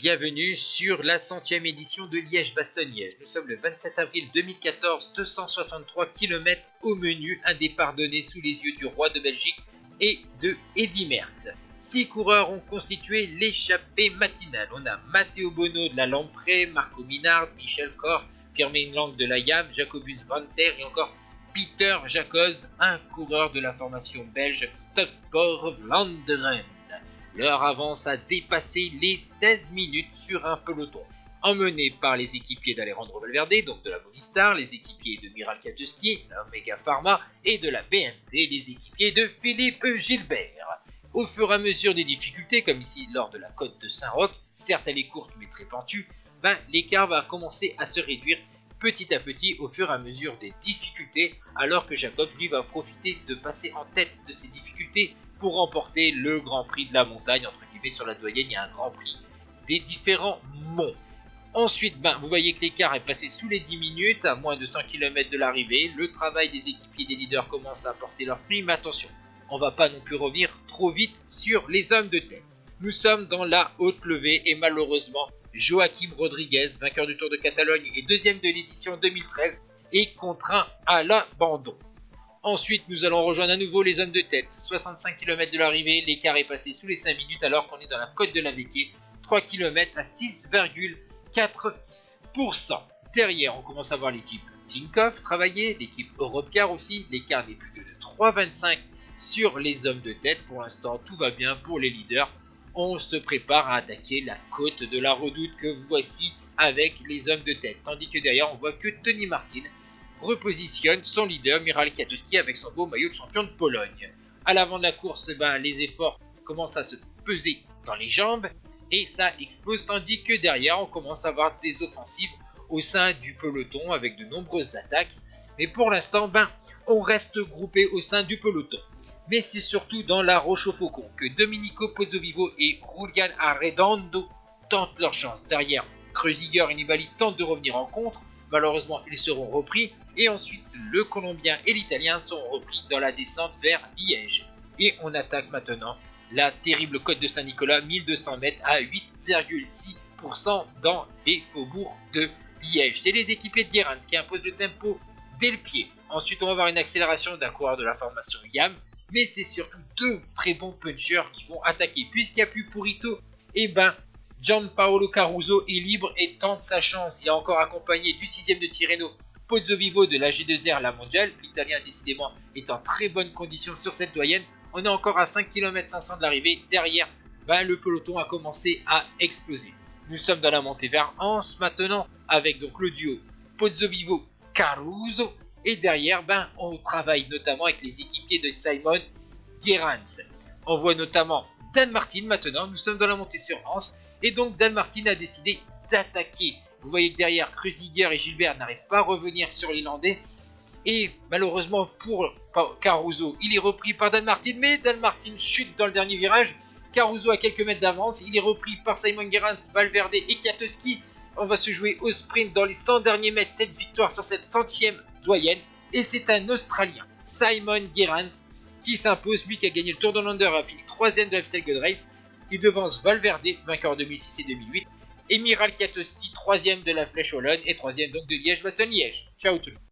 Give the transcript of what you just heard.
Bienvenue sur la 100e édition de Liège-Bastogne-Liège. Nous sommes le 27 avril 2014, 263 km au menu, un départ donné sous les yeux du roi de Belgique et de Eddy Merckx. 6 coureurs ont constitué l'échappée matinale. On a Matteo Bono de la Lamprey, Marco Minard, Michel Kor, Pierre-Main Lang de la YAM, Jacobus Van Der et encore Peter Jacobs, un coureur de la formation belge Top Sport Vlaanderen. Leur avance a dépassé les 16 minutes sur un peloton, emmené par les équipiers d'Alejandro Valverde, donc de la Movistar, les équipiers de Miral Kwiatkowski, la Omega Pharma, et de la BMC, les équipiers de Philippe Gilbert. Au fur et à mesure des difficultés, comme ici lors de la côte de Saint-Roch, certes elle est courte mais très pentue, l'écart va commencer à se réduire petit à petit au fur et à mesure des difficultés, alors que Jacob lui va profiter de passer en tête de ces difficultés pour remporter le Grand Prix de la montagne, entre guillemets. Sur la doyenne, il y a un Grand Prix des différents monts. Ensuite, vous voyez que l'écart est passé sous les 10 minutes, à moins de 100 km de l'arrivée. Le travail des équipiers des leaders commence à porter leurs fruits, mais attention, on ne va pas non plus revenir trop vite sur les hommes de tête. Nous sommes dans la haute levée et malheureusement, Joaquim Rodriguez, vainqueur du Tour de Catalogne et deuxième de l'édition 2013, est contraint à l'abandon. Ensuite, nous allons rejoindre à nouveau les hommes de tête. 65 km de l'arrivée, l'écart est passé sous les 5 minutes alors qu'on est dans la côte de la Véquée. 3 km à 6,4%. Derrière, on commence à voir l'équipe Tinkoff travailler, l'équipe Europcar aussi. L'écart n'est plus que de 3,25 sur les hommes de tête. Pour l'instant, tout va bien pour les leaders. On se prépare à attaquer la côte de la Redoute que voici avec les hommes de tête. Tandis que derrière, on voit que Tony Martin repositionne son leader Miral Kwiatkowski avec son beau maillot de champion de Pologne. À l'avant de la course, les efforts commencent à se peser dans les jambes et ça explose, tandis que derrière on commence à avoir des offensives au sein du peloton avec de nombreuses attaques. Mais pour l'instant, on reste groupé au sein du peloton. Mais c'est surtout dans la Roche au Faucon que Domenico Pozzovivo et Julian Arredondo tentent leur chance. Derrière, Kreuziger et Nibali tentent de revenir en contre. Malheureusement, ils seront repris. Et ensuite, le Colombien et l'Italien seront repris dans la descente vers Liège. Et on attaque maintenant la terrible côte de Saint-Nicolas, 1200 mètres à 8,6% dans les faubourgs de Liège. C'est les équipiers de Gerrans qui imposent le tempo dès le pied. Ensuite, on va avoir une accélération d'un coureur de la formation YAM. Mais c'est surtout deux très bons punchers qui vont attaquer. Puisqu'il n'y a plus Purito, Gianpaolo Caruso est libre et tente sa chance. Il est encore accompagné du 6ème de Tirreno, Pozzovivo de la G2R La Mondiale. L'Italien décidément est en très bonne condition sur cette doyenne. On est encore à 5 km 500 de l'arrivée. Derrière, le peloton a commencé à exploser. Nous sommes dans la montée vers Anse maintenant avec donc le duo Pozzovivo-Caruso. Et derrière, on travaille notamment avec les équipiers de Simon Gerrans. On voit notamment Dan Martin maintenant. Nous sommes dans la montée sur Anse. Et donc Dan Martin a décidé d'attaquer. Vous voyez que derrière, Kreuziger et Gilbert n'arrivent pas à revenir sur les Landais. Et malheureusement pour Caruso, il est repris par Dan Martin. Mais Dan Martin chute dans le dernier virage. Caruso a quelques mètres d'avance. Il est repris par Simon Gerrans, Valverde et Kwiatkowski. On va se jouer au sprint dans les 100 derniers mètres. Cette victoire sur cette 100e doyenne. Et c'est un Australien, Simon Gerrans, qui s'impose. Lui qui a gagné le Tour de Lander, a fini 3ème de la Gold Race. Il devance Valverde, vainqueur en 2006 et 2008. Et Miral Kwiatkowski, 3ème de la Flèche Wallonne et 3ème donc de Liège-Bastogne-Liège. Ciao tout le monde.